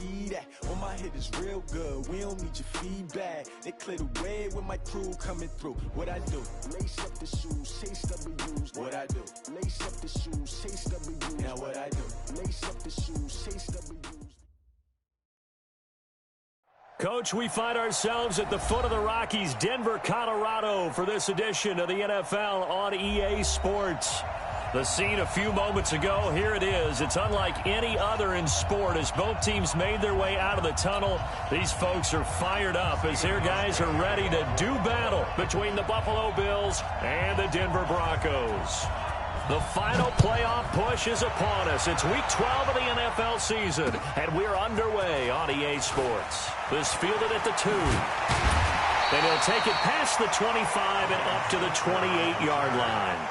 see that. Well, my hit is real good, we don't need your feedback. They clear the way with my crew coming through. What I do? Lace up the shoes, chase W's. What I do? Lace up the shoes, chase W's. Now what I do? Lace up the shoes, chase W's. Coach, we find ourselves at the foot of the Rockies, Denver, Colorado, for this edition of the NFL on EA Sports. The scene a few moments ago, here it is. It's unlike any other in sport as both teams made their way out of the tunnel. These folks are fired up as their guys are ready to do battle between the Buffalo Bills and the Denver Broncos. The final playoff push is upon us. It's Week 12 of the NFL season, and we're underway on EA Sports. This fielded at the 2. And he'll take it past the 25 and up to the 28-yard line.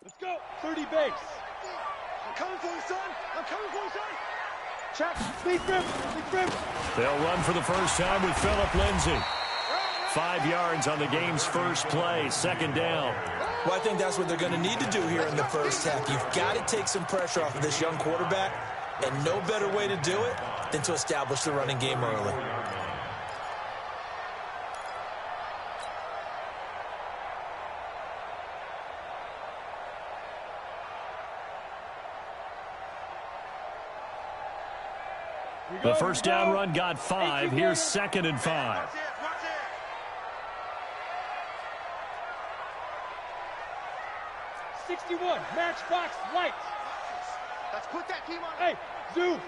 Let's go. 30 base. I'm coming for you, son. I'm coming for you, son. Check. Speed grip. Speed grip. They'll run for the first time with Phillip Lindsay. 5 yards on the game's first play. Second down. Well, I think that's what they're going to need to do here in the first half. You've got to take some pressure off of this young quarterback, and no better way to do it than to establish the running game early. The first down run got 5. Here's 2nd and 5. 61, matchbox lights. Let's put that team on. Hey, zoom.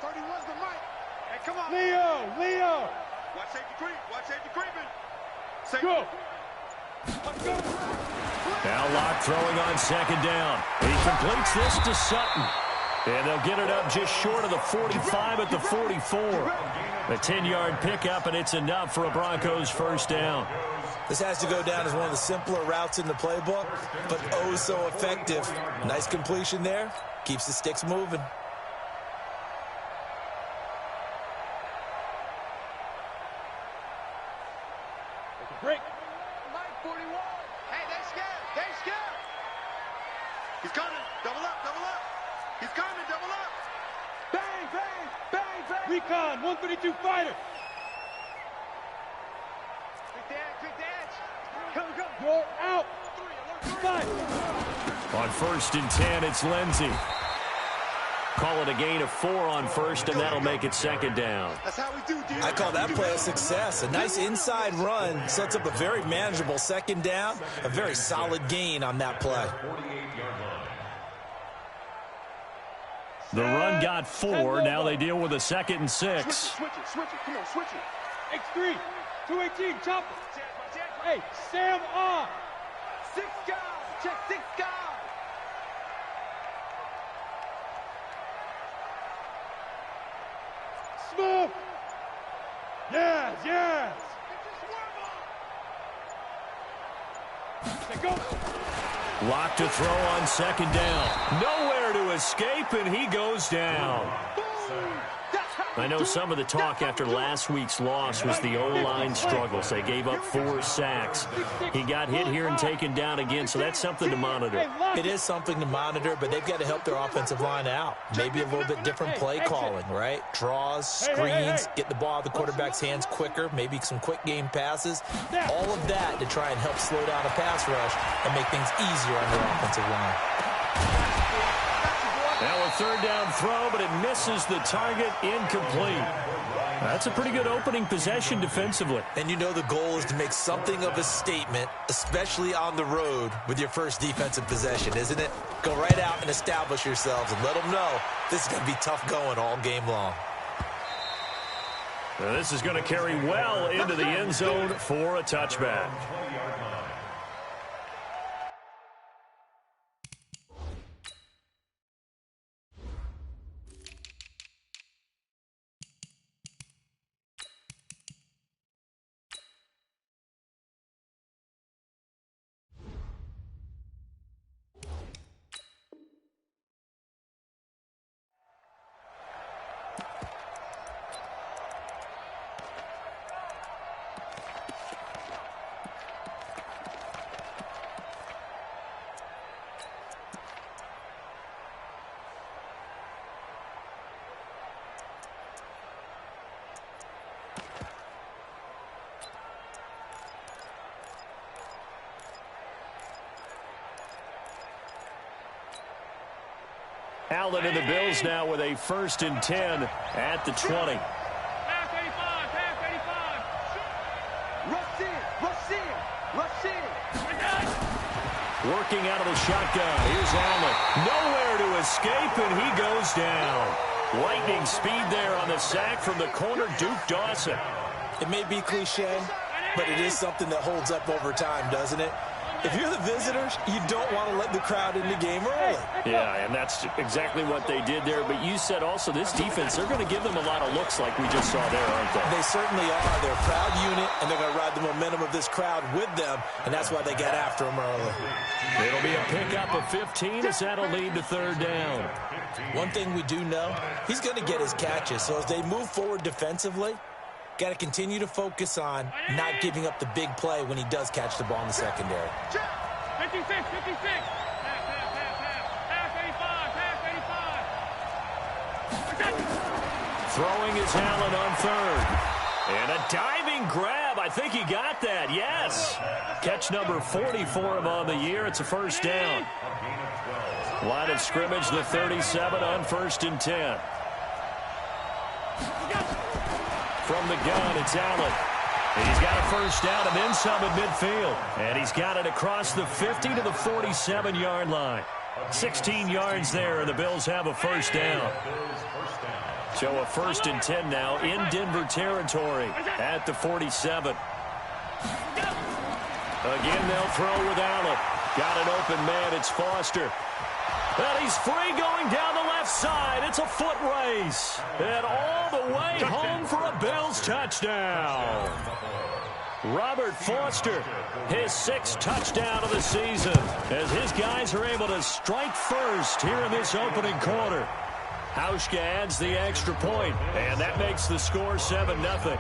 31's the mic. Hey, come on. Leo. Watch safety creep. Watch safety creeping. Go. Let's go. Now Locke throwing on 2nd down. He completes this to Sutton. And they'll get it up just short of the 45 at the 44. A 10-yard pickup, and it's enough for a Broncos first down. This has to go down as one of the simpler routes in the playbook, but oh so effective. Nice completion there. Keeps the sticks moving. Take a break. 41. Hey, they scared. They scared. He's coming. Double up. He's coming. Double up. Bang, bang, bang, bang. Recon, 132 fighter. Quick dance. Come. You're out. 5. On 1st and 10, it's Lindsay. Call it a gain of 4 on 1st, and that'll make it 2nd down. That's how we do, dude. I call that play a success. A nice inside run sets up a very manageable 2nd down. A very solid gain on that play. The run got 4. Now they deal with a 2nd and 6. Switch it. Come on, switch it. X3, 218, chopper. Hey, Sam on. 6 guys. Check 6 guys. Smooth. Yes. Go. Lock to throw on 2nd down. Nowhere to escape, and he goes down. Boom. That's I know some of the talk after last week's loss was the O-line struggles. They gave up 4 sacks. He got hit here and taken down again, so that's something to monitor. It is something to monitor, but they've got to help their offensive line out. Maybe a little bit different play calling, right? Draws, screens, get the ball out of the quarterback's hands quicker, maybe some quick game passes. All of that to try and help slow down a pass rush and make things easier on their offensive line. Now a third down throw, but it misses the target, incomplete. That's a pretty good opening possession defensively. And you know the goal is to make something of a statement, especially on the road with your first defensive possession, isn't it? Go right out and establish yourselves and let them know this is going to be tough going all game long. Now this is going to carry well into the end zone for a touchback. Allen and the Bills now with a 1st and 10 at the 20. Pass 85, pass 85. Rush in, rush in, rush in. Working out of the shotgun. Here's Allen. Nowhere to escape, and he goes down. Lightning speed there on the sack from the corner, Duke Dawson. It may be cliche, but it is something that holds up over time, doesn't it? If you're the visitors, you don't want to let the crowd in the game early. Yeah, and that's exactly what they did there. But you said also this defense, they're going to give them a lot of looks like we just saw there, aren't they? They certainly are. They're a proud unit, and they're going to ride the momentum of this crowd with them, and that's why they got after them early. It'll be a pickup of 15 as that'll lead to 3rd down. One thing we do know, he's going to get his catches. So as they move forward defensively, got to continue to focus on not giving up the big play when he does catch the ball in the secondary. 56, 56. Pass 85, pass 85. Throwing is Allen on 3rd. And a diving grab. I think he got that. Yes. Catch number 40 for him on the year. It's a 1st down. Line of scrimmage, the 37 on 1st and 10. From the gun, it's Allen. He's got a 1st down and then some at midfield. And he's got it across the 50 to the 47-yard line. 16 yards there, and the Bills have a 1st down. So a 1st and 10 now in Denver territory at the 47. Again, they'll throw with Allen. Got an open man. It's Foster. And he's free going down the left side. It's a foot race. And all the way home for a Bills touchdown. Robert Foster, his 6th touchdown of the season, as his guys are able to strike first here in this opening quarter. Hauschka adds the extra point, and that makes the score 7-0.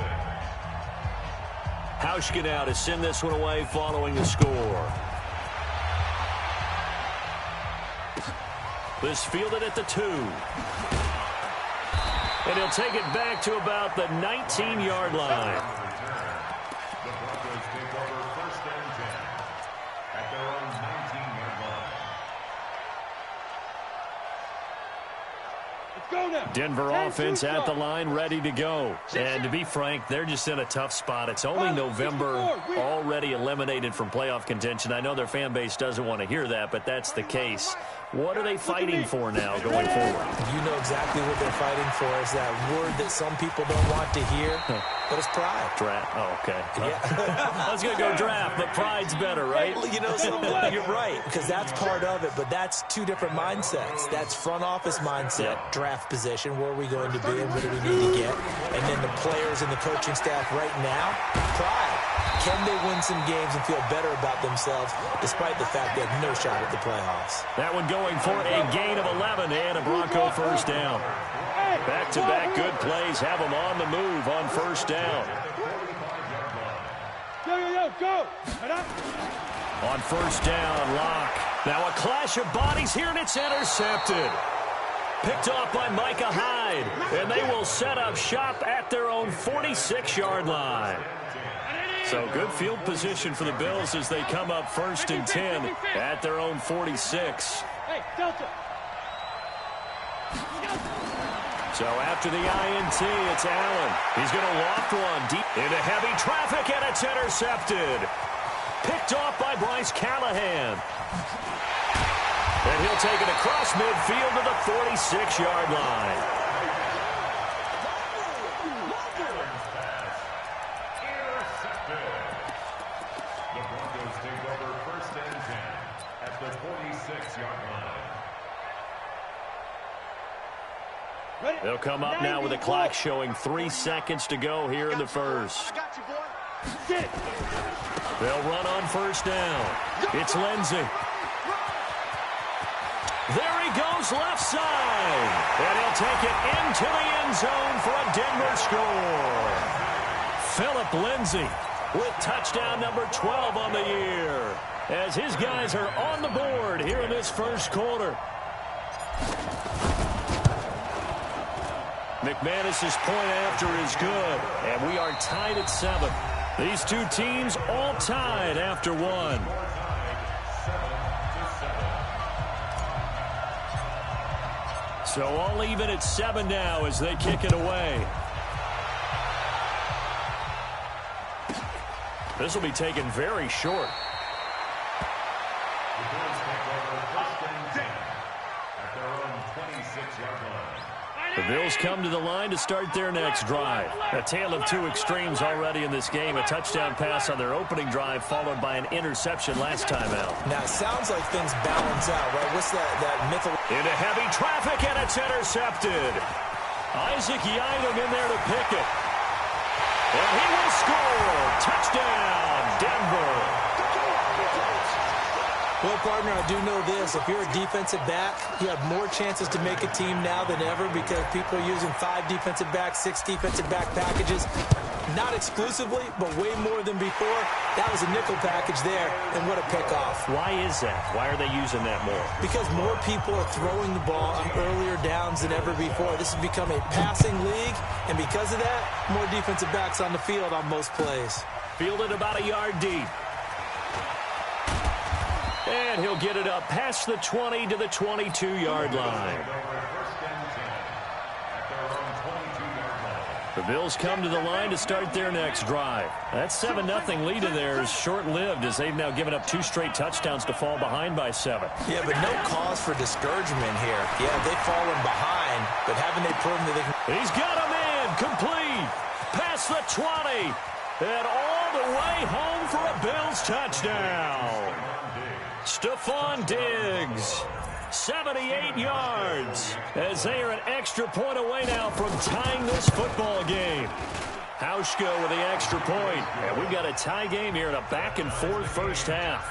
Hauschka now to send this one away following the score. This fielded at the 2. And he'll take it back to about the 19-yard line. The Broncos take over 1st and 10 at their own 19-yard line. Let's go now. Denver offense at the line, ready to go. And to be frank, they're just in a tough spot. It's only November, already eliminated from playoff contention. I know their fan base doesn't want to hear that, but that's the case. What are they fighting for now going forward? You know exactly what they're fighting for. Is that word that some people don't want to hear, but it's pride. Draft. Oh, okay. Yeah. I was going to go draft, but pride's better, right? You know, you're right, because that's part of it, but that's 2 different mindsets. That's front office mindset, draft position, where are we going to be and what do we need to get? And then the players and the coaching staff right now, pride. Can they win some games and feel better about themselves despite the fact they have no shot at the playoffs? That one going for a gain of 11 and a Bronco 1st down. Back-to-back good plays have them on the move on first down. Go. On first down, Locke. Now a clash of bodies here, and it's intercepted. Picked off by Micah Hyde, and they will set up shop at their own 46-yard line. So good field position for the Bills as they come up 1st and 10 at their own 46. Hey, Delta. So after the INT, it's Allen. He's going to loft one deep into heavy traffic, and it's intercepted. Picked off by Bryce Callahan. And he'll take it across midfield to the 46-yard line. The Broncos take over 1st and 10 at the 46-yard line. They'll come up now with the clock showing 3 seconds to go here in the first. They'll run on first down. It's Lindsey. There he goes left side. And he'll take it into the end zone for a Denver score. Phillip Lindsey with touchdown number 12 on the year, as his guys are on the board here in this first quarter. McManus's point after is good, and we are tied at 7. These two teams all tied after 1. So all even at 7 now as they kick it away. This will be taken very short. The Bills take over 1st and 10 at their own 26-yard line. The Bills come to the line to start their next drive. A tale of two extremes already in this game. A touchdown pass on their opening drive, followed by an interception last time out. Now, it sounds like things balance out, right? What's that mythical... Into heavy traffic, and it's intercepted. Isaac Yiadom in there to pick it. And he will score. Touchdown, Denver. Well, partner, I do know this. If you're a defensive back, you have more chances to make a team now than ever because people are using 5 defensive backs, 6 defensive back packages. Not exclusively, but way more than before. That was a nickel package there, and what a pickoff. Why is that? Why are they using that more? Because more people are throwing the ball on earlier downs than ever before. This has become a passing league, and because of that, more defensive backs on the field on most plays. Fielded about a yard deep. And he'll get it up past the 20 to the 22-yard line. The Bills come to the line to start their next drive. That 7-0 lead of theirs short-lived as they've now given up 2 straight touchdowns to fall behind by 7. Yeah, but no cause for discouragement here. Yeah, they've fallen behind, but haven't they proven that they can... He's got a man complete past the 20 and all the way home for a Bills touchdown. Stephon Diggs, 78 yards, as they are an extra point away now from tying this football game. Hauschka with the extra point, and we've got a tie game here in a back-and-forth first half.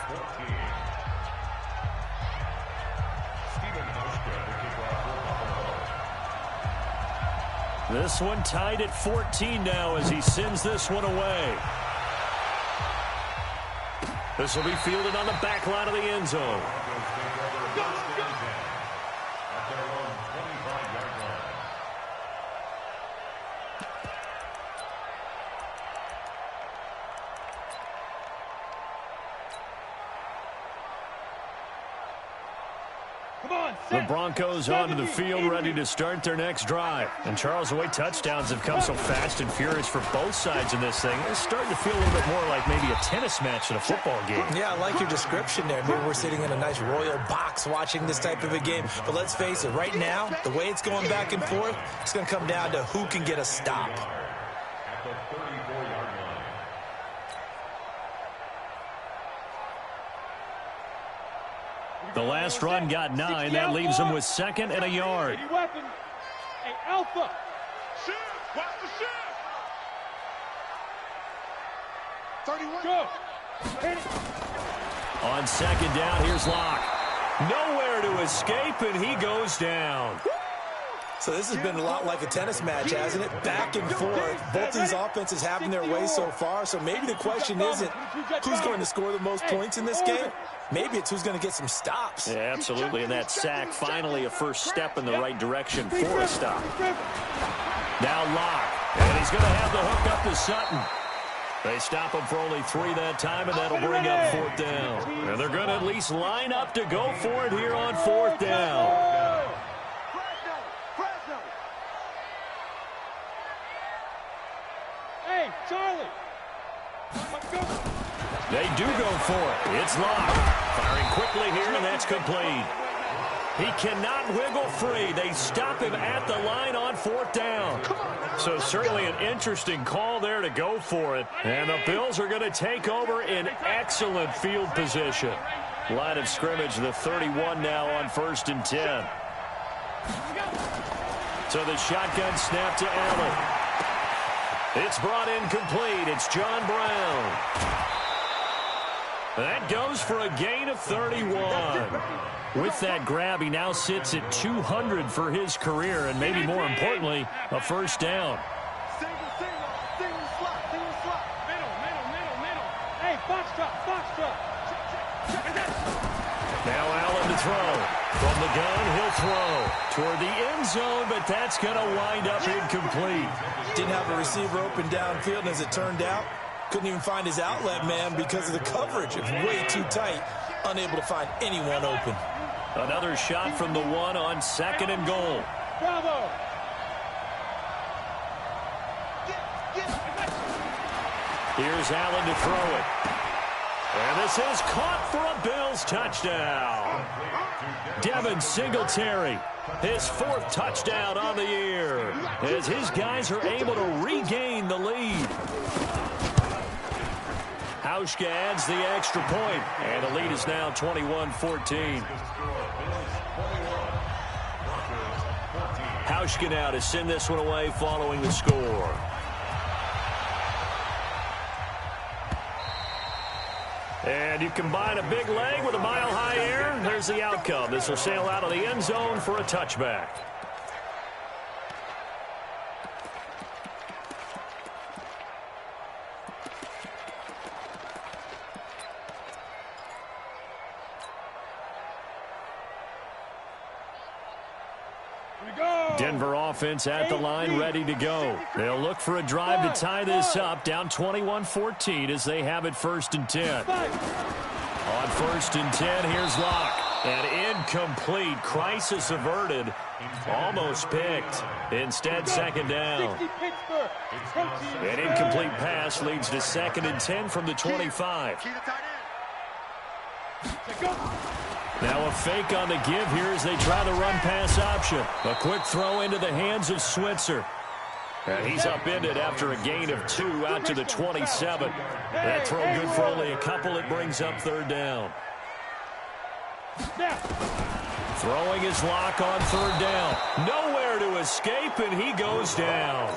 This one tied at 14 now as he sends this one away. This will be fielded on the back line of the end zone. The Broncos onto the field, ready to start their next drive. And Charles, the way touchdowns have come so fast and furious for both sides in this thing, it's starting to feel a little bit more like maybe a tennis match in a football game. Yeah, I like your description there. Maybe we're sitting in a nice royal box watching this type of a game. But let's face it, right now, the way it's going back and forth, it's going to come down to who can get a stop. At the 34-yard line. The last run got 9. That leaves them with 2nd and a yard. Hey, Alpha. Shift. Watch the shift. 31. Go. Hit it. On 2nd down, here's Locke. Nowhere to escape, and he goes down. So this has been a lot like a tennis match, hasn't it? Back and forth. Both these offenses having their way so far. So maybe the question isn't who's going to score the most points in this game. Maybe it's who's going to get some stops. Yeah, absolutely. And that sack, finally a first step in the right direction for a stop. Now Locke. And he's going to have the hook up to Sutton. They stop him for only 3 that time, and that'll bring up 4th down. And they're going to at least line up to go for it here on 4th down. Hey, Charlie. They do go for it. It's Locke. Firing quickly here, and that's complete. He cannot wiggle free. They stop him at the line on 4th down. So certainly an interesting call there to go for it. And the Bills are going to take over in excellent field position. Line of scrimmage, the 31 now on 1st and 10. So the shotgun snap to Allen. It's brought in complete. It's John Brown. That goes for a gain of 31. With that grab, he now sits at 200 for his career, and maybe more importantly, a first down. Single slot. Middle. Hey, box drop. Now Allen to throw. From the gun, he'll throw toward the end zone, but that's going to wind up incomplete. Didn't have a receiver open downfield, and as it turned out, couldn't even find his outlet man because of the coverage. It's way too tight, unable to find anyone open. Another shot from the 1 on 2nd and goal. Bravo. Here's Allen to throw it. And this is caught for a Bills touchdown. Devin Singletary, his 4th touchdown on the year, as his guys are able to regain the lead. Hauschka adds the extra point, and the lead is now 21-14. Hauschka now to send this one away following the score. And you combine a big leg with a mile-high air, there's the outcome. This will sail out of the end zone for a touchback. Denver offense at the line, ready to go. They'll look for a drive to tie this up, down 21-14 as they have it 1st and 10. On 1st and 10, here's Locke. And incomplete. Crisis averted. Almost picked. Instead, 2nd down. An incomplete pass leads to 2nd and 10 from the 25. Now a fake on the give here as they try the run-pass option. A quick throw into the hands of Switzer. And he's upended after a gain of 2 out to the 27. That throw good for only a couple. It brings up 3rd down. Throwing his Lock on 3rd down. Nowhere to escape, and he goes down.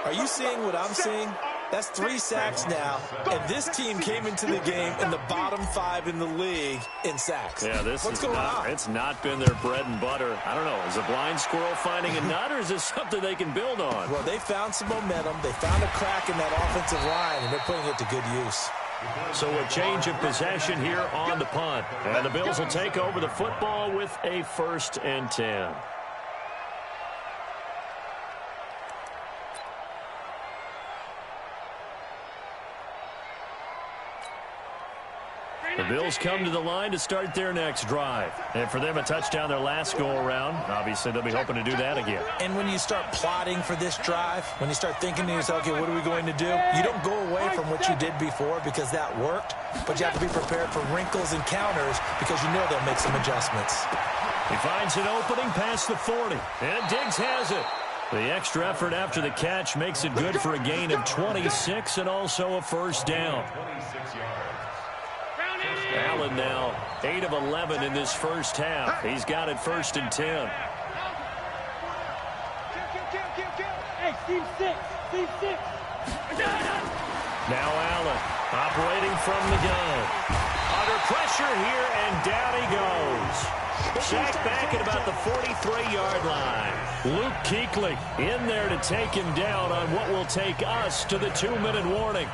Are you seeing what I'm seeing? That's 3 sacks now, and this team came into the game in the bottom 5 in the league in sacks. Yeah, What's going on? It's not been their bread and butter. I don't know. Is a blind squirrel finding a nut, or is this something they can build on? Well, they found some momentum. They found a crack in that offensive line, and they're putting it to good use. So a change of possession here on the punt. And the Bills will take over the football with a 1st and 10. The Bills come to the line to start their next drive. And for them, a touchdown their last go-around. Obviously, they'll be hoping to do that again. And when you start plotting for this drive, when you start thinking to yourself, okay, what are we going to do? You don't go away from what you did before because that worked, but you have to be prepared for wrinkles and counters because you know they'll make some adjustments. He finds an opening past the 40, and Diggs has it. The extra effort after the catch makes it good for a gain of 26 and also a 1st down. Allen now 8 of 11 in this first half. He's got it 1st and 10. Hey, Steve 6. Now Allen operating from the gun. Under pressure here, and down he goes. Sacked back at about the 43-yard line. Luke Kuechly in there to take him down on what will take us to the 2-minute warning.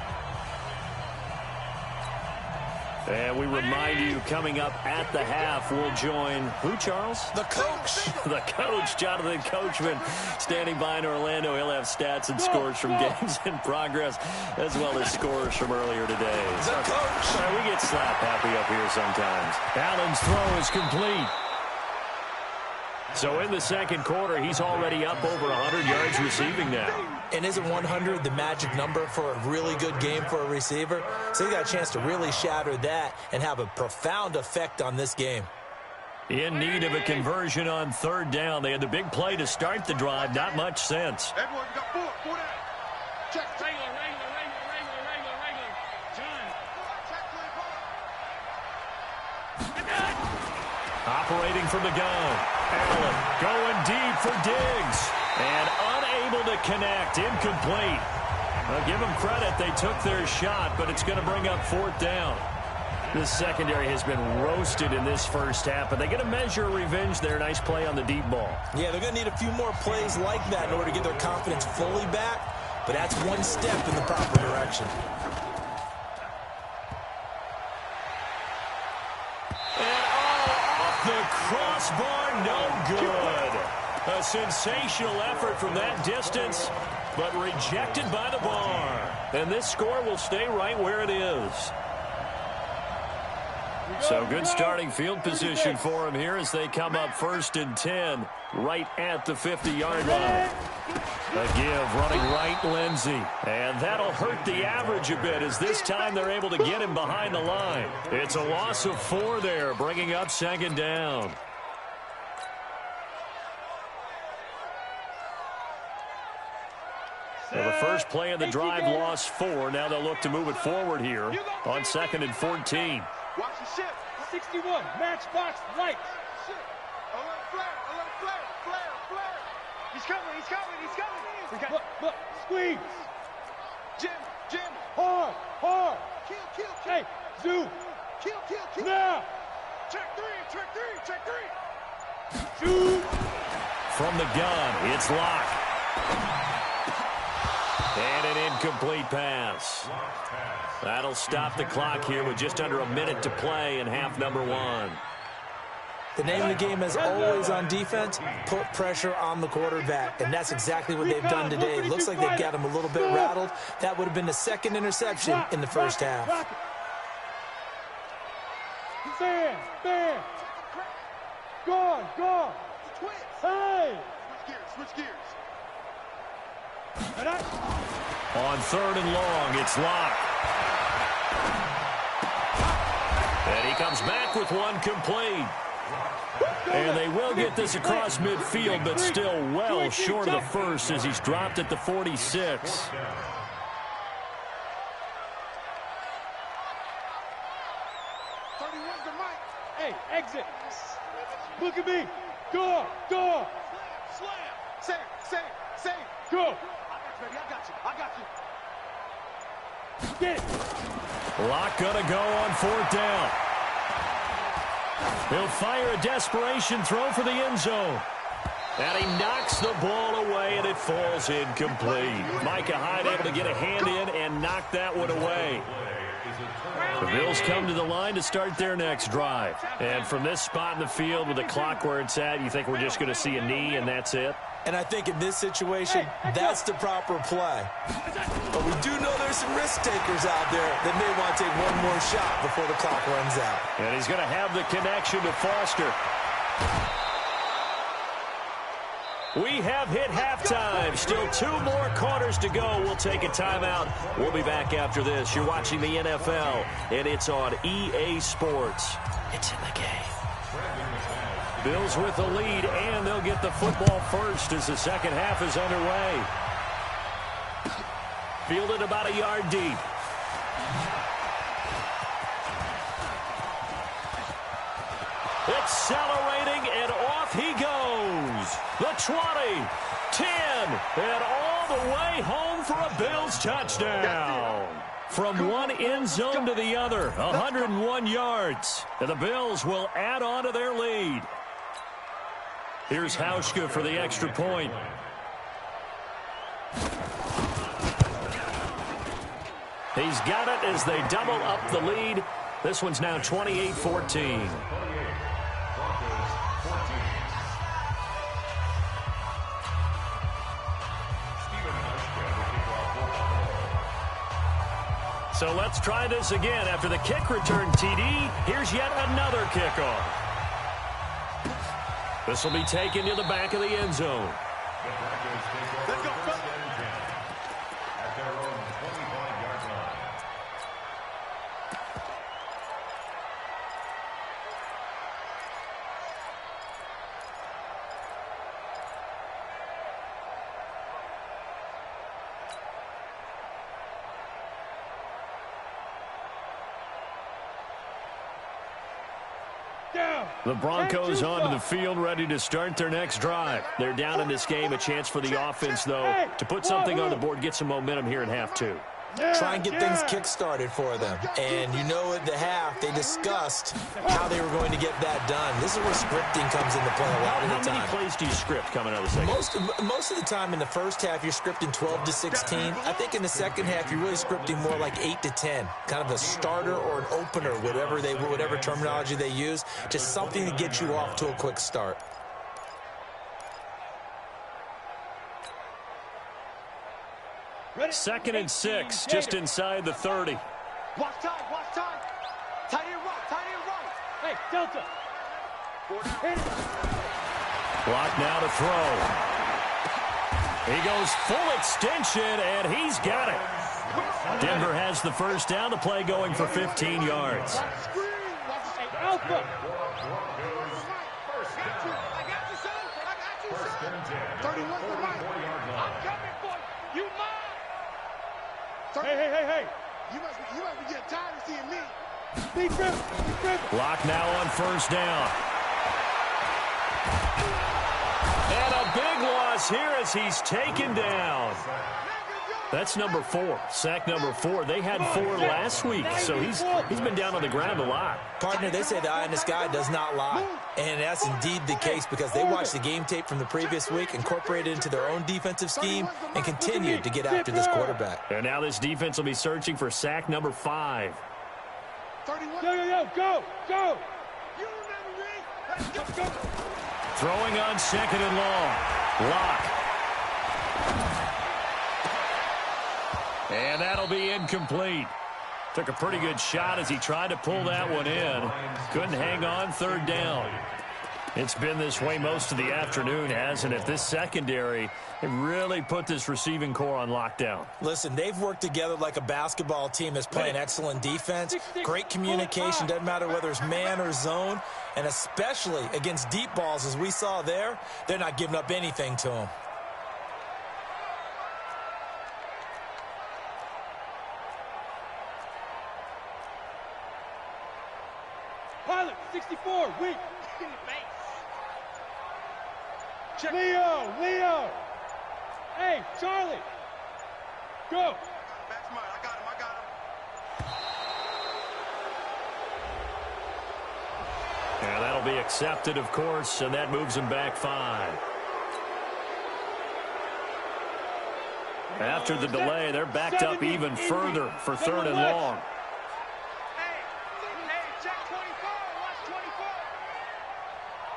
And we remind you, coming up at the half, we'll join who, Charles? The coach. The coach, Jonathan Coachman, standing by in Orlando. He'll have stats and scores from games in progress, as well as scores from earlier today. The coach. We get slap happy up here sometimes. Allen's throw is complete. So in the second quarter, he's already up over 100 yards receiving now. And isn't 100 the magic number for a really good game for a receiver? So he got a chance to really shatter that and have a profound effect on this game. In need of a conversion on third down. They had the big play to start the drive. Not much sense. Everyone got four down. Check. Operating from the gun. Allen going deep for Diggs. And unable to connect. Incomplete. I'll give them credit. They took their shot, but it's going to bring up fourth down. This secondary has been roasted in this first half, but they get a measure of revenge there. Nice play on the deep ball. Yeah, they're going to need a few more plays like that in order to get their confidence fully back, but that's one step in the proper direction. The crossbar, no good. A sensational effort from that distance, but rejected by the bar. And this score will stay right where it is. So good starting field position for him here as they come up 1st and 10, right at the 50-yard line. A give, running right, Lindsey. And that'll hurt the average a bit as this time they're able to get him behind the line. It's a loss of 4 there, bringing up 2nd down. So the first play of the drive lost 4. Now they'll look to move it forward here on 2nd and 14. Watch the shift. 61, matchbox lights. Alert flare. He's coming. Look, squeeze. Jim. Hard. Kill. Hey, zoom. Kill. Now. Check three. Shoot. From the gun, it's locked. And an incomplete pass. That'll stop the clock here with just under a minute to play in half number 1. The name of the game is always on defense, put pressure on the quarterback, and that's exactly what they've done today. Looks like they've got him a little bit rattled. That would have been the 2nd interception in the first half. Stand. Guard. Hey. Switch gears. On 3rd and long, it's locked. And he comes back with one complete. And they will get this across midfield, but still well short of the first as he's dropped at the 46. Hey, exit. Look at me. Door. Slam. Save. Go. I got you. Get it. Locke gonna go on 4th down. He'll fire a desperation throw for the end zone. And he knocks the ball away, and it falls incomplete. Micah Hyde able to get a hand in and knock that one away. The Bills come to the line to start their next drive. And from this spot in the field with the clock where it's at, you think we're just going to see a knee and that's it? And I think in this situation, that's the proper play. But we do know there's some risk takers out there that may want to take one more shot before the clock runs out. And he's going to have the connection to Foster. We have hit halftime. Still 2 more quarters to go. We'll take a timeout. We'll be back after this. You're watching the NFL, and it's on EA Sports. It's in the game. Bills with the lead, and they'll get the football first as the second half is underway. Fielded about a yard deep. Accelerating, and off he goes. The 20, 10, and all the way home for a Bills touchdown. from one end zone to the other, 101 yards. And the Bills will add on to their lead. Here's Hauschka for the extra point. He's got it as they double up the lead. This one's now 28-14. So let's try this again. After the kick return TD, here's yet another kickoff. This will be taken to the back of the end zone. Let's go, fellas. At their own 25-yard line. The Broncos onto the field, ready to start their next drive. They're down in this game. A chance for the offense, though, to put something on the board, get some momentum here in half two. Try and get things kick-started for them. And you know at the half, they discussed how they were going to get that done. This is where scripting comes into play a lot of the time. How many plays do you script coming out of the second? Most of the time in the first half, you're scripting 12 to 16. I think in the second half, you're really scripting more like 8 to 10. Kind of a starter or an opener, whatever terminology they use. Just something to get you off to a quick start. Second and 6, just inside the 30. Watch time, watch time. Tight end right. Hey, Delta. Block now to throw. He goes full extension, and he's got it. Denver has the first down. The play going for 15 yards. Hey, Alpha. I got you, son. 31's the mic. I'm coming for you. You mine. Hey. You must be getting tired of seeing me. Be driven. Block now on first down. And a big loss here as he's taken down. That's number 4. Sack number 4. They had 4 last week, so he's been down on the ground a lot. Partner, they say the eye in the sky does not lie. And that's indeed the case because they watched the game tape from the previous week, incorporated it into their own defensive scheme, and continued to get after this quarterback. And now this defense will be searching for sack number 5. 31. Go. You remember me? Let's go. Throwing on second and long. Lock. And that'll be incomplete. Took a pretty good shot as he tried to pull that one in. Couldn't hang on, third down. It's been this way most of the afternoon, hasn't it? This secondary, it really put this receiving core on lockdown. Listen, they've worked together like a basketball team that's playing excellent defense. Great communication, doesn't matter whether it's man or zone. And especially against deep balls, as we saw there, they're not giving up anything to them. Pilot, 64, weak. In the face. Check. Leo. Hey, Charlie. Go. That's mine. I got him. And that'll be accepted, of course, and that moves him back 5. After the delay, they're backed up even further for third and long. Hey, check 24. Watch 24.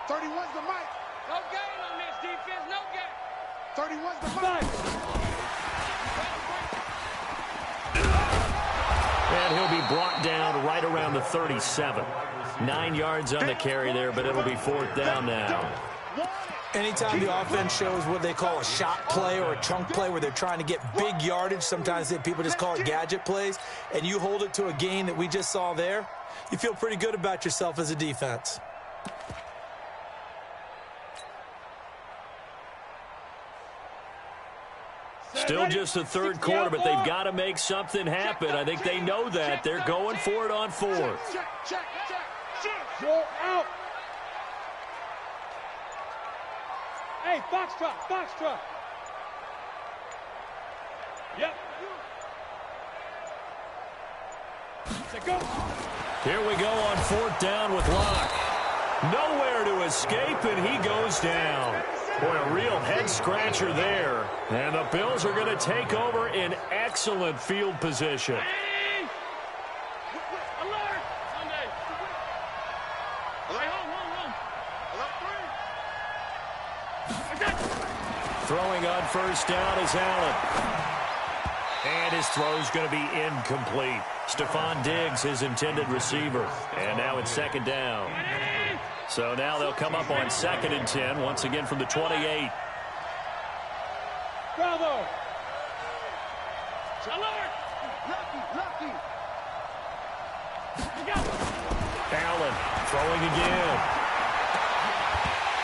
31's the mic. No gain on this defense. No gain. 31's the mic. And he'll be brought down right around the 37. 9 yards on the carry there, but it'll be fourth down now. Anytime the offense shows what they call a shot play or a chunk play where they're trying to get big yardage, sometimes people just call it gadget plays, and you hold it to a gain that we just saw there, you feel pretty good about yourself as a defense. Still just the third quarter, but they've got to make something happen. I think they know that. They're going for it on fourth. Check. Roll out. Hey, Foxtrot. Yep. Here we go on 4th down with Locke. Nowhere to escape, and he goes down. Boy, a real head-scratcher there. And the Bills are going to take over in excellent field position. Throwing on 1st down is Allen. And his throw's going to be incomplete. Stephon Diggs, his intended receiver. And now it's 2nd down. So now they'll come up on 2nd and 10, once again from the 28. Bravo! Lucky! Allen throwing again.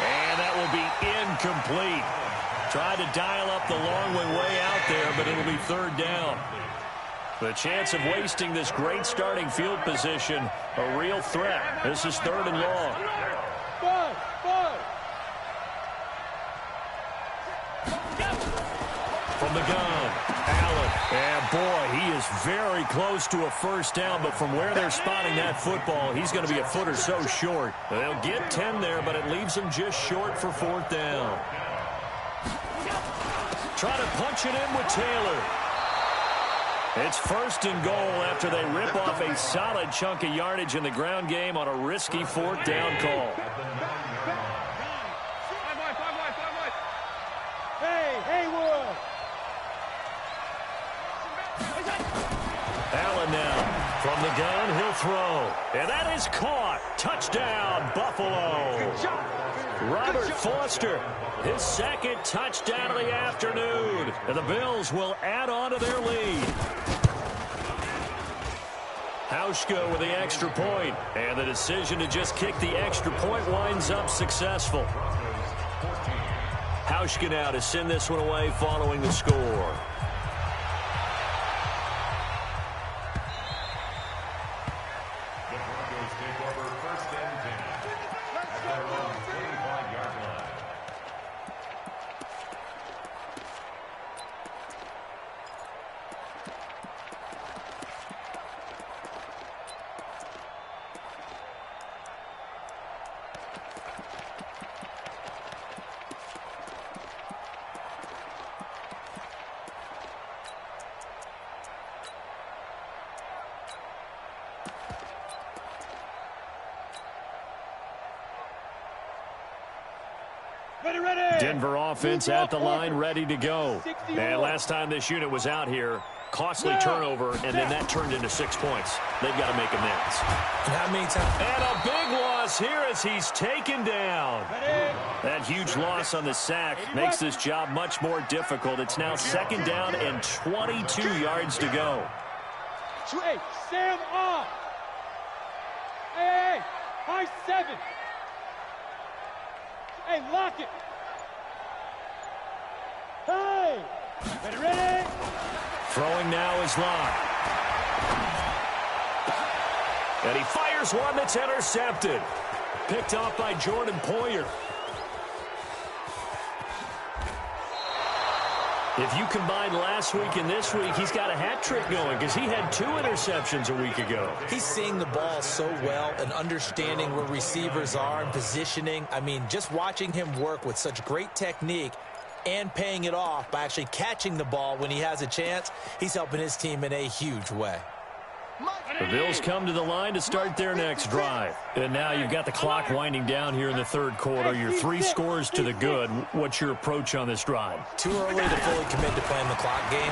And that will be incomplete. Tried to dial up the long way out there, but it'll be 3rd down. The chance of wasting this great starting field position, a real threat. This is 3rd and long. Five. From the gun, Allen. And boy, he is very close to a 1st down, but from where they're spotting that football, he's going to be a foot or so short. They'll get 10 there, but it leaves him just short for 4th down. Try to punch it in with Taylor. It's 1st and goal after they rip off a solid chunk of yardage in the ground game on a risky 4th down call. Haywood! Allen now. From the gun, he'll throw. And that is caught. Touchdown, Buffalo. Robert Foster, his 2nd touchdown of the afternoon. And the Bills will add on to their lead. Hauschka with the extra point. And the decision to just kick the extra point winds up successful. Hauschka now to send this one away following the score. Denver offense at the line, ready to go. And last time this unit was out here, costly turnover, and then that turned into 6 points. They've got to make amends. And how many times? And a big loss here as he's taken down. That huge loss on the sack makes this job much more difficult. It's now 2nd down and 22 yards to go. Hey, Sam off! Hey, high 7! Hey, lock it! Hey! Ready? Throwing now is Locke. And he fires one that's intercepted. Picked off by Jordan Poyer. If you combine last week and this week, he's got a hat trick going because he had 2 interceptions a week ago. He's seeing the ball so well and understanding where receivers are and positioning. I mean, just watching him work with such great technique and paying it off by actually catching the ball when he has a chance, he's helping his team in a huge way. The Bills come to the line to start their next drive. And now you've got the clock winding down here in the 3rd quarter. You're 3 scores to the good. What's your approach on this drive? Too early to fully commit to playing the clock game.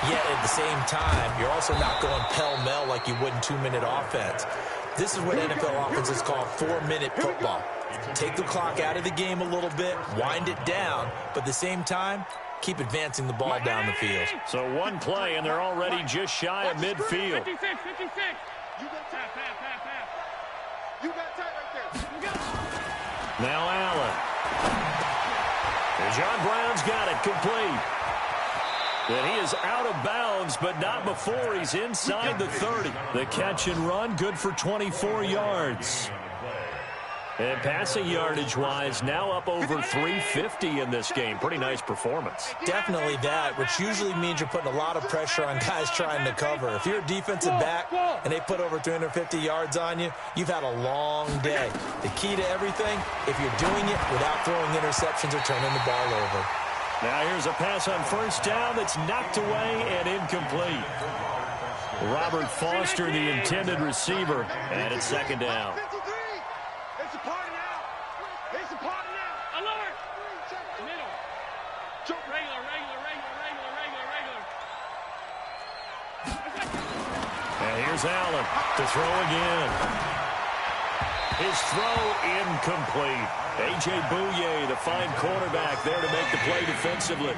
Yet at the same time, you're also not going pell-mell like you would in 2-minute offense. This is what NFL offenses call 4-minute football. Take the clock out of the game a little bit, wind it down, but at the same time, keep advancing the ball down the field. So 1 play, and they're already just shy of midfield. 56. You got tap. You got tap right there. Now Allen. And John Brown's got it complete. And he is out of bounds, but not before he's inside the 30. The catch and run, good for 24 yards. And passing yardage-wise, now up over 350 in this game. Pretty nice performance. Definitely that, which usually means you're putting a lot of pressure on guys trying to cover. If you're a defensive back and they put over 350 yards on you, you've had a long day. The key to everything, if you're doing it without throwing interceptions or turning the ball over. Now here's a pass on first down that's knocked away and incomplete. Robert Foster, the intended receiver, and it's second down. It's a party now. It's a party now. Alert. Middle. Jump. Regular. And here's Allen to throw again. His throw incomplete. A.J. Bouye, the fine quarterback, there to make the play defensively.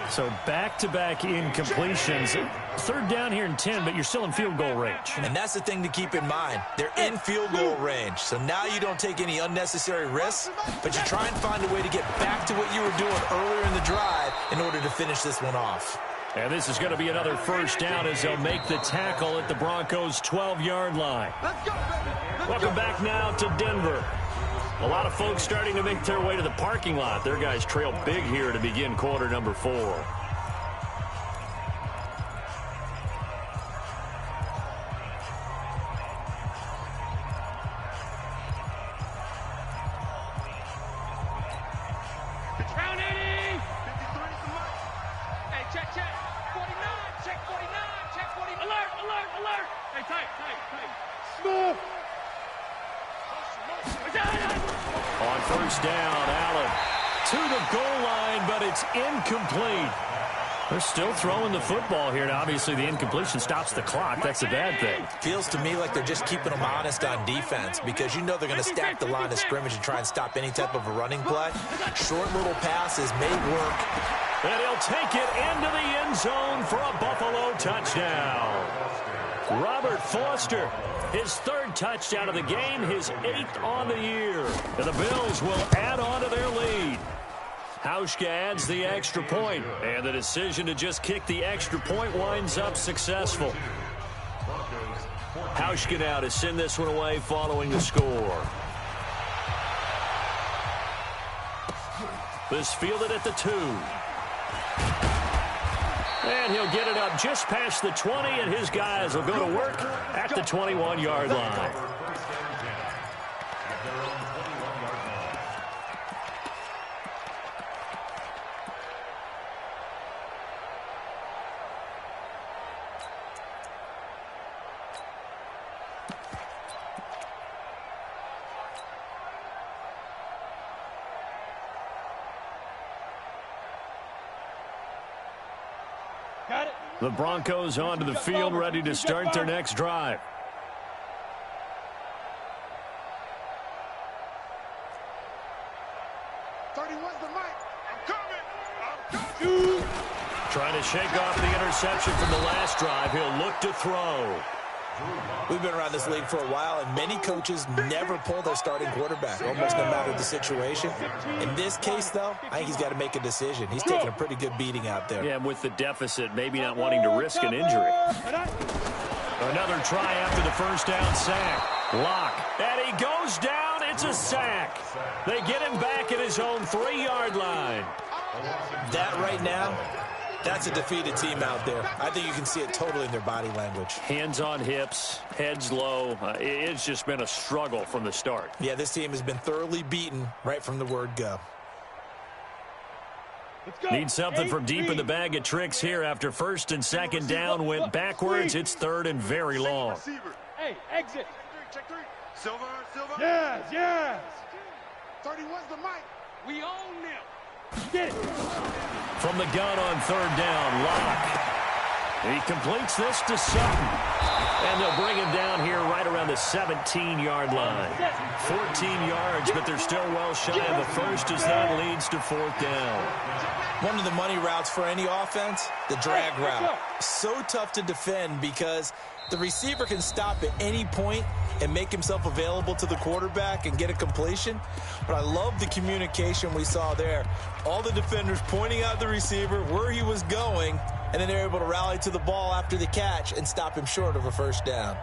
So back-to-back incompletions. Third down here in 10, but you're still in field goal range. And that's the thing to keep in mind. They're in field goal range. So now you don't take any unnecessary risks, but you try and find a way to get back to what you were doing earlier in the drive in order to finish this one off. And this is going to be another first down as they'll make the tackle at the Broncos' 12-yard line. Welcome back now to Denver. A lot of folks starting to make their way to the parking lot. Their guys trail big here to begin quarter number 4. On first down, Allen to the goal line, but it's incomplete. They're still throwing the football here, and obviously the incompletion stops the clock. That's a bad thing. Feels to me like they're just keeping them honest on defense because you know they're going to stack the line of scrimmage and try and stop any type of a running play. Short little passes may work. And he'll take it into the end zone for a Buffalo touchdown. Robert Foster, his third touchdown of the game, his 8th on the year. And the Bills will add on to their lead. Hauschka adds the extra point, and the decision to just kick the extra point winds up successful. Hauschka now to send this one away following the score. This fielded at the 2. And he'll get it up just past the 20, and his guys will go to work at the 21-yard line. The Broncos onto the field, ready to start their next drive. Trying to shake off the interception from the last drive. He'll look to throw. We've been around this league for a while, and many coaches never pull their starting quarterback, almost no matter the situation. In this case, though, I think he's got to make a decision. He's taking a pretty good beating out there. Yeah, with the deficit, maybe not wanting to risk an injury. Another try after the first down sack. Lock. And he goes down. It's a sack. They get him back at his own 3-yard line. That right now, that's a defeated team out there. I think you can see it totally in their body language. Hands on hips, heads low. It's just been a struggle from the start. Yeah, this team has been thoroughly beaten right from the word go. Need something from deep in the bag of tricks here after first and second down went backwards. It's third and very long. Hey, exit. Check 3. Silver. Yes. 31's the mic. We own them. Get it. From the gun on third down, Lock. He completes this to Sutton. And they'll bring him down here right around the 17-yard line. 14 yards, but they're still well shy of the first as that leads to fourth down. One of the money routes for any offense, the drag route. So tough to defend because the receiver can stop at any point and make himself available to the quarterback and get a completion. But I love the communication we saw there. All the defenders pointing out the receiver, where he was going, and then they're able to rally to the ball after the catch and stop him short of a first down.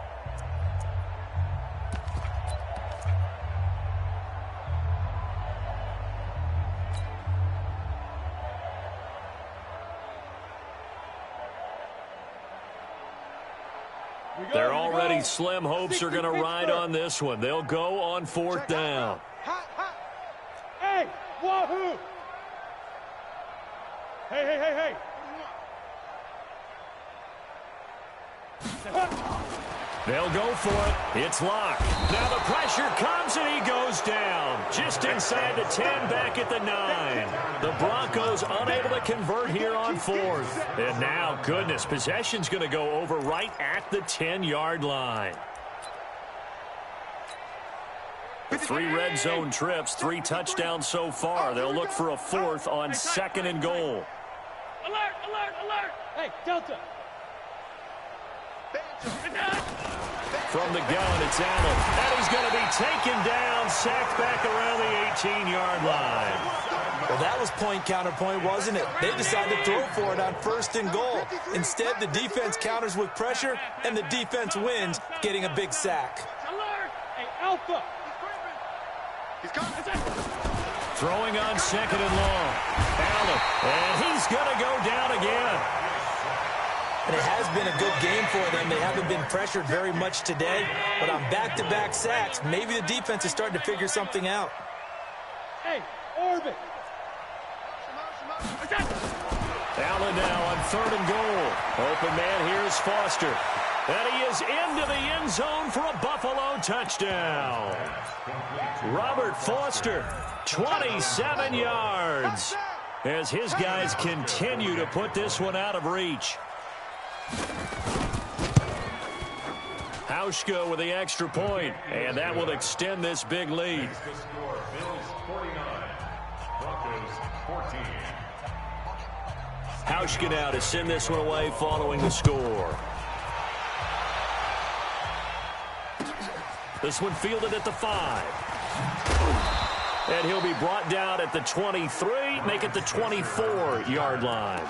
Their already slim hopes are going to ride on this one. They'll go on 4th down. Hey, wahoo! Hey. They'll go for it. It's locked. Now the pressure comes and he goes down. Just inside the 10, back at the 9. The Broncos unable to convert here on 4th. And now, goodness, possession's going to go over right at the 10-yard line. The 3 red zone trips, 3 touchdowns so far. They'll look for a 4th on 2nd and goal. Alert! Hey, Delta! From the gun, it's Allen. And he's going to be taken down, sacked back around the 18-yard line. Well, that was point counterpoint, wasn't it? They decided to throw for it on 1st and goal. Instead, the defense counters with pressure, and the defense wins, getting a big sack. Alert! Hey, Alpha! He's coming. Throwing on 2nd and long. Allen, and he's going to go down again. And it has been a good game for them. They haven't been pressured very much today, but on back-to-back sacks, maybe the defense is starting to figure something out. Hey, Orbit! Allen now on 3rd and goal. Open man here is Foster. And he is into the end zone for a Buffalo touchdown. Robert Foster, 27 yards, as his guys continue to put this one out of reach. Hauschka with the extra point, and that will extend this big lead. Hauschka now to send this one away following the score. This one fielded at the 5. And he'll be brought down at the 23, make it the 24-yard line.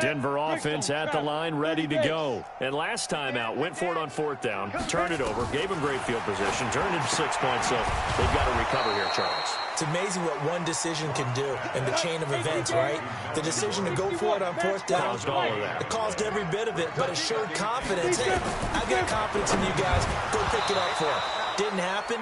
Denver offense at the line, ready to go. And last time out, went for it on 4th down, turned it over, gave them great field position, turned into 6 points, so they've got to recover here, Charles. It's amazing what one decision can do in the chain of events, right? The decision to go for it on 4th down, caused all of that. It caused every bit of it, but it showed confidence. Hey, I've got confidence in you guys. Go pick it up for them. Didn't happen.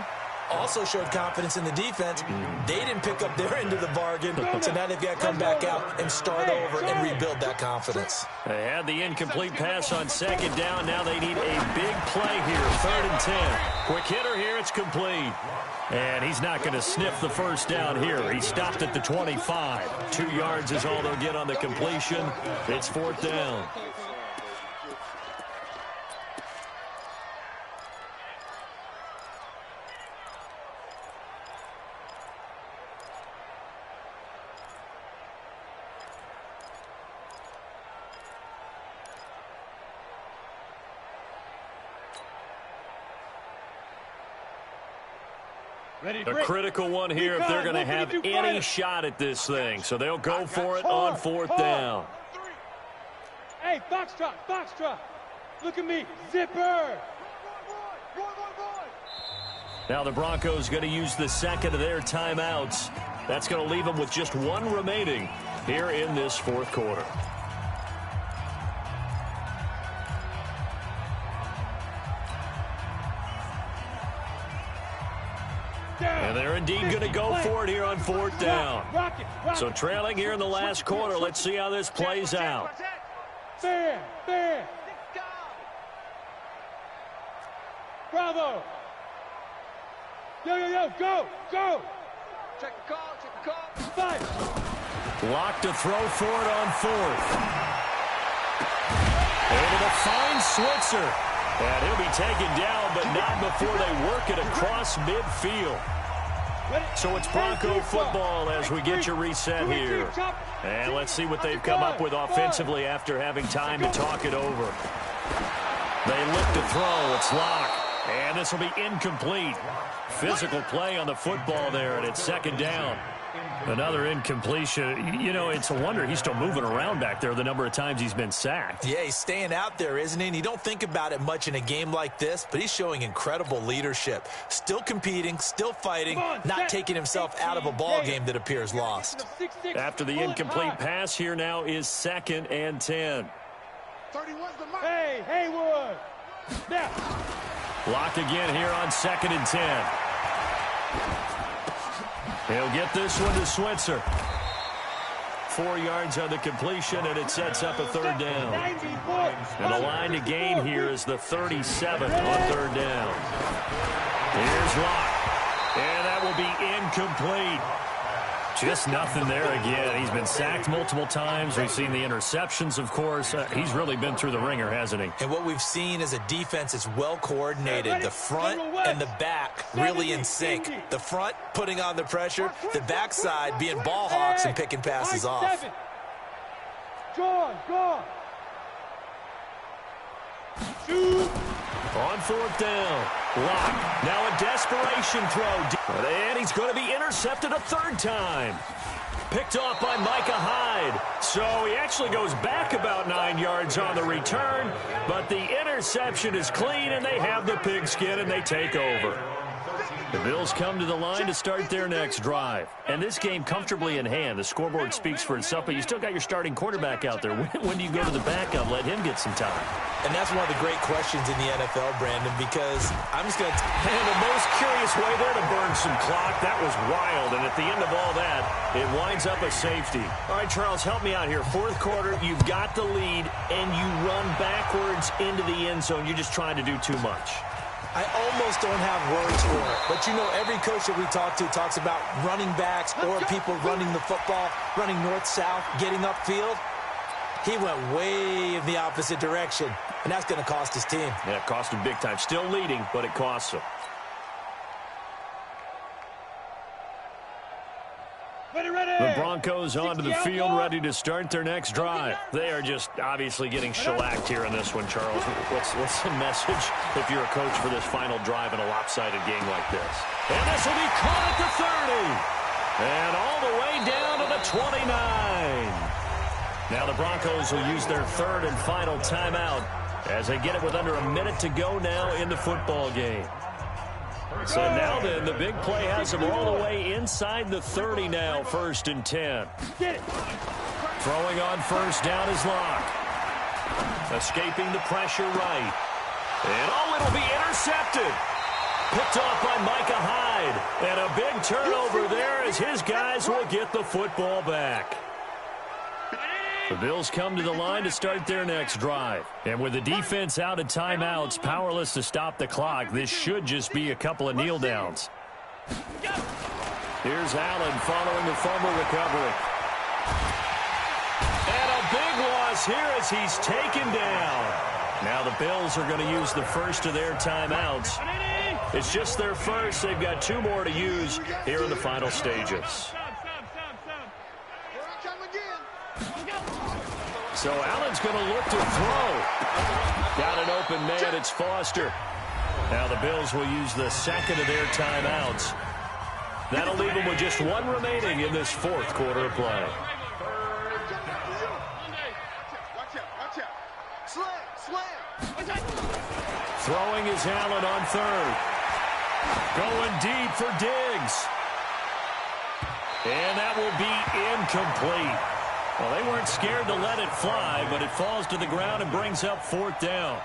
Also showed confidence in the defense. They didn't pick up their end of the bargain, so now they've got to come back out and start over and rebuild that confidence. They had the incomplete pass on 2nd down. Now they need a big play here, 3rd and 10. Quick hitter here, it's complete. And he's not going to sniff the 1st down here. He stopped at the 25. 2 yards is all they'll get on the completion. It's 4th down. A critical one here if they're going to have any shot at this thing. So they'll go for it on 4th down. Hey, Foxtrot. Look at me, zipper. Now the Broncos going to use the 2nd of their timeouts. That's going to leave them with just 1 remaining here in this 4th quarter. And they're indeed going to go for it here on 4th down. So trailing here in the last quarter. Let's see how this plays out. Fair. Bravo. Yo, go. Check the call. 5. Locked to throw for it on 4th. Able to find Switzer. And he'll be taken down, but not before they work it across midfield. So it's Bronco football as we get your reset here. And let's see what they've come up with offensively after having time to talk it over. They look to throw. It's locked. And this will be incomplete. Physical play on the football there, and it's second down. Another incompletion. You know, it's a wonder he's still moving around back there the number of times he's been sacked. Yeah, he's staying out there, isn't he? And you don't think about it much in a game like this, but he's showing incredible leadership. Still competing, still fighting, not taking himself out of a ball game that appears lost. After the incomplete pass, here now is 2nd and 10. Hey, Haywood. Now. Block again here on 2nd and 10. He'll get this one to Switzer. 4 yards on the completion, and it sets up a third down. And the line to gain here is the 37 on third down. Here's Locke. And that will be incomplete. Just nothing there again. He's been sacked multiple times. We've seen the interceptions, of course. He's really been through the ringer, hasn't he? And what we've seen is a defense that's well coordinated. The front and the back really in sync. The front putting on the pressure. The backside being ball hawks and picking passes off. Go on. On 4th down. Locke. Now a desperation throw. And he's going to be intercepted a 3rd time. Picked off by Micah Hyde. So he actually goes back about 9 yards on the return. But the interception is clean, and they have the pigskin, and they take over. The Bills come to the line to start their next drive. And this game comfortably in hand. The scoreboard speaks for itself, but you still got your starting quarterback out there. When do you go to the backup, let him get some time? And that's one of the great questions in the NFL, Brandon, because I'm just going to... And the most curious way there to burn some clock. That was wild. And at the end of all that, it winds up a safety. All right, Charles, help me out here. 4th quarter, you've got the lead, and you run backwards into the end zone. You're just trying to do too much. I almost don't have words for it. But, you know, every coach that we talk to talks about running backs or people running the football, running north-south, getting upfield. He went way in the opposite direction, and that's going to cost his team. Yeah, it cost him big time. Still leading, but it costs him. The Broncos onto the field, ready to start their next drive. They are just obviously getting shellacked here in this one, Charles. What's the message if you're a coach for this final drive in a lopsided game like this? And this will be caught at the 30. And all the way down to the 29. Now the Broncos will use their 3rd and final timeout as they get it with under a minute to go now in the football game. So now then, the big play has them all the way inside the 30 now, 1st and 10. Throwing on 1st down is Locke. Escaping the pressure right. And it'll be intercepted. Picked off by Micah Hyde. And a big turnover there as his guys will get the football back. The Bills come to the line to start their next drive. And with the defense out of timeouts, powerless to stop the clock, this should just be a couple of kneel downs. Here's Allen following the fumble recovery. And a big loss here as he's taken down. Now the Bills are going to use the first of their timeouts. It's just their first. They've got 2 more to use here in the final stages. So Allen's going to look to throw. Got an open man. It's Foster. Now the Bills will use the 2nd of their timeouts. That'll leave them with just 1 remaining in this 4th quarter of play. Throwing is Allen on 3rd. Going deep for Diggs. And that will be incomplete. Well, they weren't scared to let it fly, but it falls to the ground and brings up 4th down.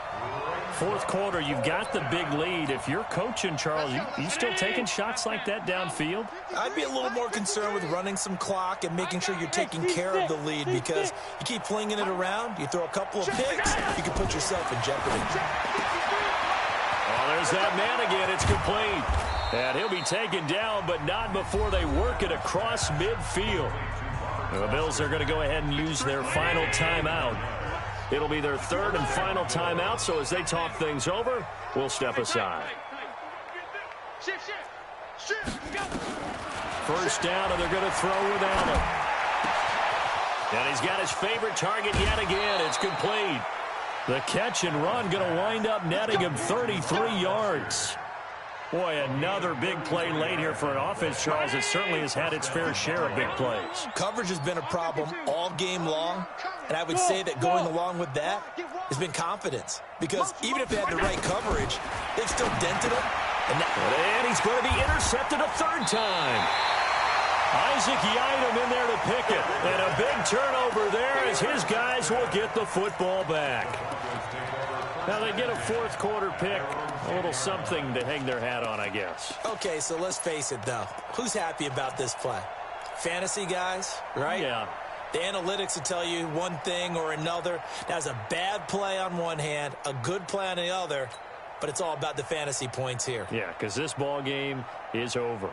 4th quarter, you've got the big lead. If you're coaching, Charles, you still taking shots like that downfield? I'd be a little more concerned with running some clock and making sure you're taking care of the lead, because you keep flinging it around, you throw a couple of picks, you can put yourself in jeopardy. Oh, there's that man again. It's complete. And he'll be taken down, but not before they work it across midfield. The Bills are going to go ahead and use their final timeout. It'll be their 3rd and final timeout, so as they talk things over, we'll step aside. First down, and they're going to throw with Allen. And he's got his favorite target yet again. It's complete. The catch and run going to wind up netting him 33 yards. Boy, another big play late here for an offense, Charles. It certainly has had its fair share of big plays. Coverage has been a problem all game long, and I would say that going along with that has been confidence. Because even if they had the right coverage, they've still dented him. And he's going to be intercepted a third time. Isaac Yiadom in there to pick it. And a big turnover there as his guys will get the football back. Now they get a fourth quarter pick. A little something to hang their hat on, I guess. Okay, so let's face it, though. Who's happy about this play? Fantasy guys, right? Yeah. The analytics will tell you one thing or another. That's a bad play on one hand, a good play on the other, but it's all about the fantasy points here. Yeah, because this ball game is over.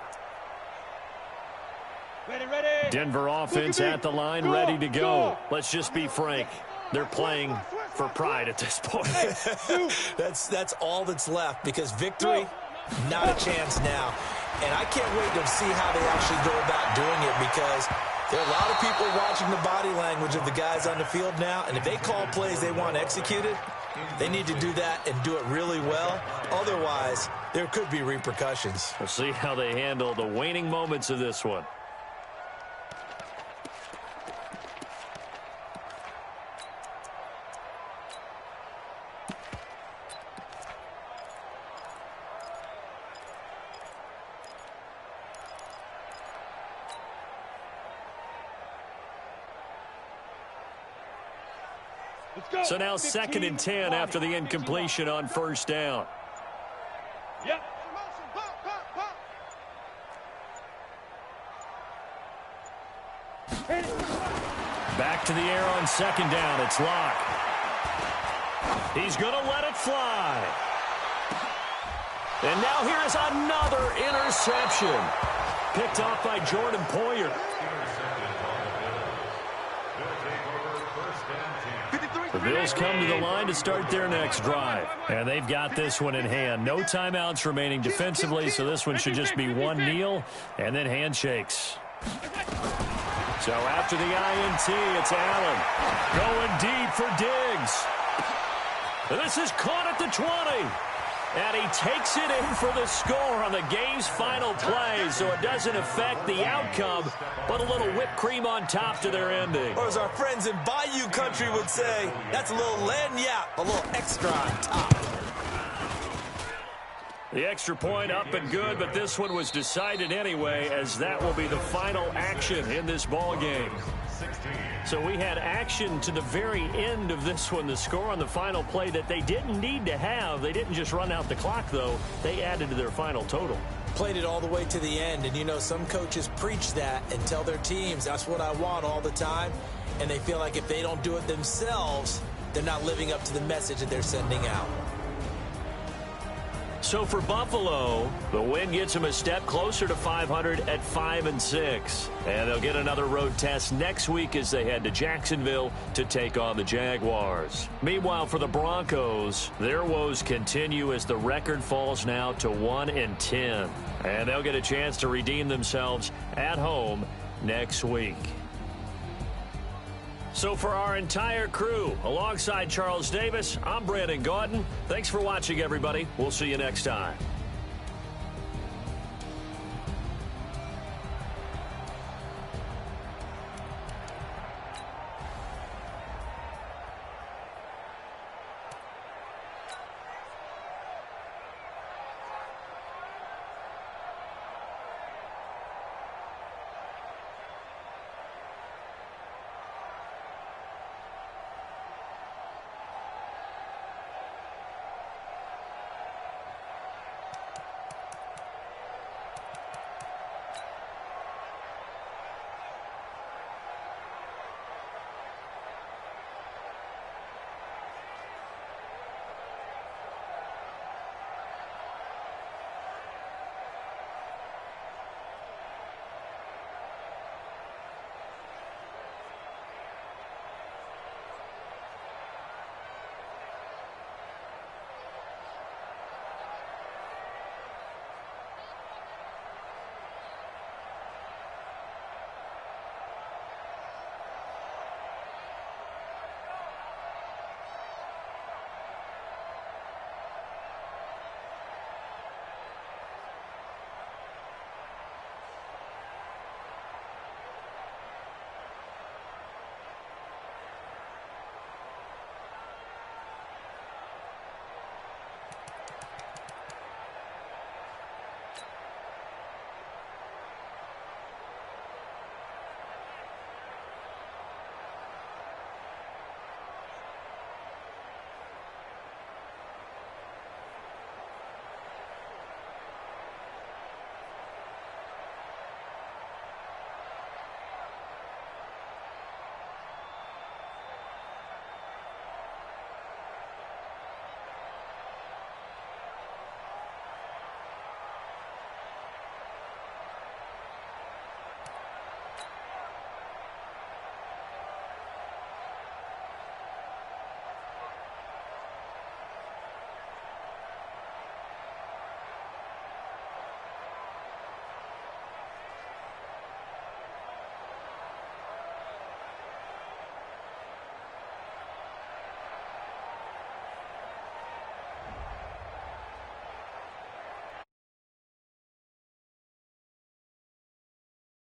Ready, ready. Denver offense at the line, ready to go. Let's just be frank. They're playing for pride at this point. That's all that's left, because victory, not a chance now. And I can't wait to see how they actually go about doing it, because there are a lot of people watching the body language of the guys on the field now, and if they call plays they want executed, they need to do that and do it really well. Otherwise, there could be repercussions. We'll see how they handle the waning moments of this one. So now 2nd and 10 after the incompletion on first down. Yep. Back to the air on 2nd down. It's Locke. He's going to let it fly. And now here's another interception. Picked off by Jordan Poyer. The Bills come to the line to start their next drive. And they've got this one in hand. No timeouts remaining defensively, so this one should just be one kneel and then handshakes. So after the INT, it's Allen. Going deep for Diggs. And this is caught at the 20. And he takes it in for the score on the game's final play, so it doesn't affect the outcome, but a little whipped cream on top to their ending. Or as our friends in Bayou country would say, that's a little lagniappe, a little extra on top. The extra point up and good, but this one was decided anyway, as that will be the final action in this ball game. So we had action to the very end of this one. The score on the final play that they didn't need to have. They didn't just run out the clock, though. They added to their final total. Played it all the way to the end, and you know some coaches preach that and tell their teams that's what I want all the time, and they feel like if they don't do it themselves, they're not living up to the message that they're sending out. So for Buffalo, the win gets them a step closer to 500 at 5-6. And they'll get another road test next week as they head to Jacksonville to take on the Jaguars. Meanwhile, for the Broncos, their woes continue as the record falls now to 1-10. And they'll get a chance to redeem themselves at home next week. So for our entire crew, alongside Charles Davis, I'm Brandon Gaudin. Thanks for watching, everybody. We'll see you next time.